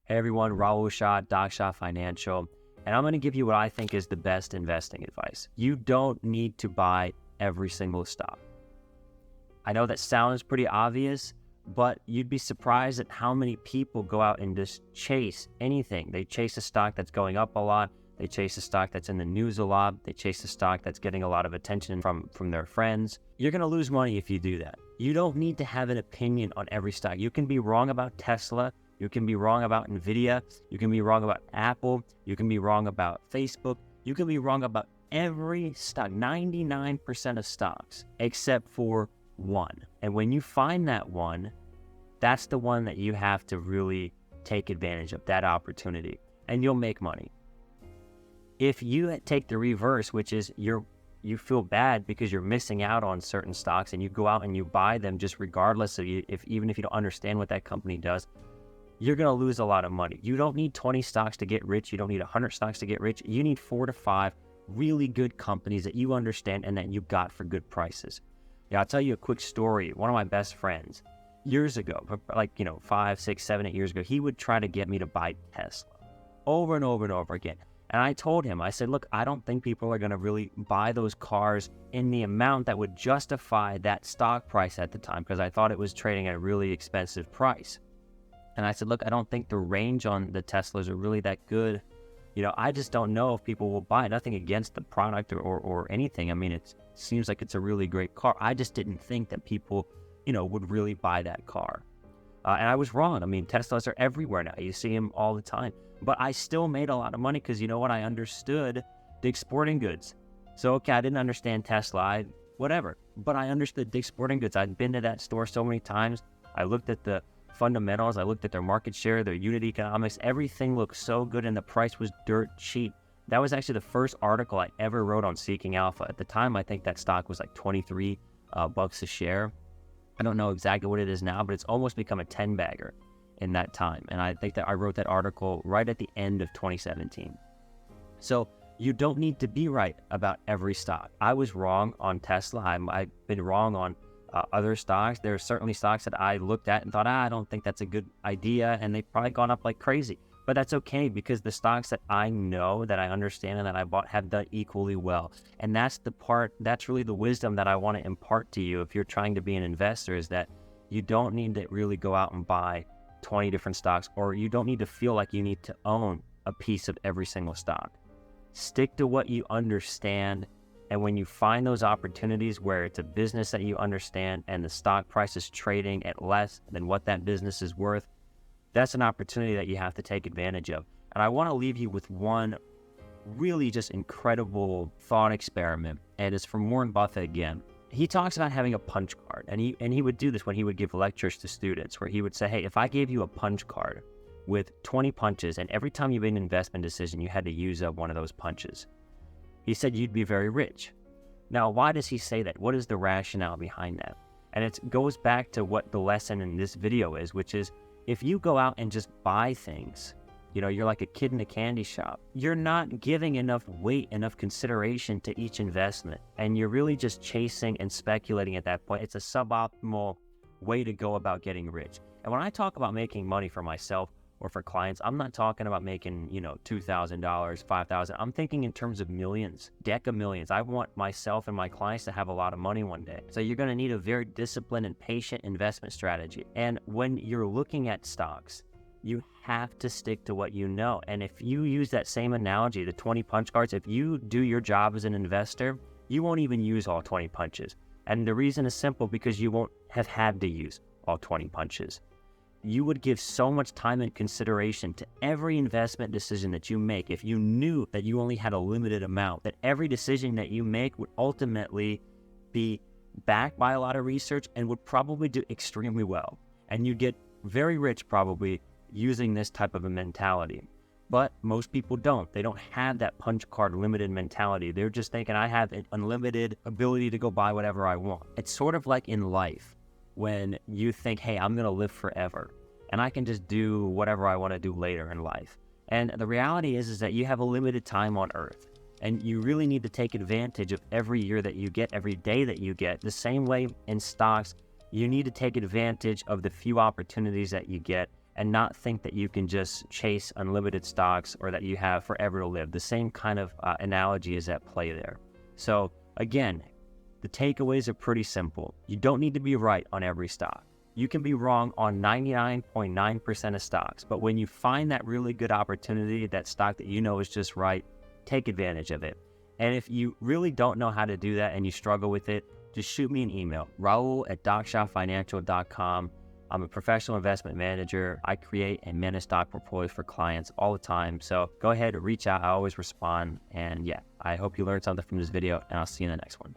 Hey everyone, Raul Shah, Doc Shah Financial, and I'm going to give you what I think is the best investing advice. You don't need to buy every single stock. I know that sounds pretty obvious, but you'd be surprised at how many people go out and just chase anything. They chase a stock that's going up a lot. They chase a stock that's in the news a lot. They chase a stock that's getting a lot of attention from their friends. You're going to lose money if you do that. You don't need to have an opinion on every stock. You can be wrong about Tesla. You can be wrong about Nvidia. You can be wrong about Apple. You can be wrong about Facebook. You can be wrong about every stock, 99% of stocks, except for one. And when you find that one, that's the one that you have to really take advantage of, that opportunity, and you'll make money. If you take the reverse, which is you feel bad because you're missing out on certain stocks and you go out and you buy them just regardless of even if you don't understand what that company does, you're going to lose a lot of money. You don't need 20 stocks to get rich. You don't need 100 stocks to get rich. You need 4 to 5 really good companies that you understand and that you got for good prices. Yeah, I'll tell you a quick story. One of my best friends, years ago, like 5, 6, 7, 8 years ago, he would try to get me to buy Tesla over and over and over again. And I told him, I said, look, I don't think people are going to really buy those cars in the amount that would justify that stock price at the time, because I thought it was trading at a really expensive price. And I said, look, I don't think the range on the Teslas are really that good. I just don't know if people will buy it. Nothing against the product or anything. I mean, it seems like it's a really great car. I just didn't think that people, would really buy that car. And I was wrong. I mean, Teslas are everywhere now. You see them all the time. But I still made a lot of money because, I understood Dick's Sporting Goods. So, okay, I didn't understand Tesla, whatever. But I understood Dick's Sporting Goods. I'd been to that store so many times. I looked at the fundamentals. I looked at their market share, their unit economics. Everything looked so good, and the price was dirt cheap. That was actually the first article I ever wrote on Seeking Alpha. At the time, I think that stock was like 23 bucks a share. I don't know exactly what it is now, but it's almost become a 10-bagger in that time. And I think that I wrote that article right at the end of 2017. So you don't need to be right about every stock. I was wrong on Tesla. I've been wrong on other stocks. There are certainly stocks that I looked at and thought, I don't think that's a good idea, and they've probably gone up like crazy. But that's okay, because the stocks that I know, that I understand, and that I bought have done equally well. And that's really the wisdom that I want to impart to you if you're trying to be an investor, is that you don't need to really go out and buy 20 different stocks, or you don't need to feel like you need to own a piece of every single stock. Stick to what you understand. And when you find those opportunities where it's a business that you understand and the stock price is trading at less than what that business is worth, that's an opportunity that you have to take advantage of. And I want to leave you with one really just incredible thought experiment, and it's from Warren Buffett again. He talks about having a punch card, and he would do this when he would give lectures to students, where he would say, hey, if I gave you a punch card with 20 punches, and every time you made an investment decision, you had to use up one of those punches, he said you'd be very rich. Now, why does he say that? What is the rationale behind that? And it goes back to what the lesson in this video is, which is if you go out and just buy things, you're like a kid in a candy shop. You're not giving enough weight, enough consideration to each investment. And you're really just chasing and speculating at that point. It's a suboptimal way to go about getting rich. And when I talk about making money for myself or for clients, I'm not talking about making, $2,000, $5,000. I'm thinking in terms of millions, deca millions. I want myself and my clients to have a lot of money one day. So you're going to need a very disciplined and patient investment strategy. And when you're looking at stocks, you have to stick to what you know. And if you use that same analogy, the 20 punch cards, if you do your job as an investor, you won't even use all 20 punches. And the reason is simple, because you won't have had to use all 20 punches. You would give so much time and consideration to every investment decision that you make if you knew that you only had a limited amount, that every decision that you make would ultimately be backed by a lot of research and would probably do extremely well. And you'd get very rich probably using this type of a mentality. But most people don't. They don't have that punch card limited mentality. They're just thinking, I have an unlimited ability to go buy whatever I want. It's sort of like in life, when you think, hey, I'm going to live forever and I can just do whatever I want to do later in life. And the reality is that you have a limited time on earth, and you really need to take advantage of every year that you get, every day that you get. The same way in stocks, you need to take advantage of the few opportunities that you get and not think that you can just chase unlimited stocks or that you have forever to live. The same kind of analogy is at play there. So again, the takeaways are pretty simple. You don't need to be right on every stock. You can be wrong on 99.9% of stocks, but when you find that really good opportunity, that stock that you know is just right, take advantage of it. And if you really don't know how to do that and you struggle with it, just shoot me an email, raul@docshaffinancial.com. I'm a professional investment manager. I create and manage stock portfolios for clients all the time. So go ahead and reach out. I always respond. And yeah, I hope you learned something from this video, and I'll see you in the next one.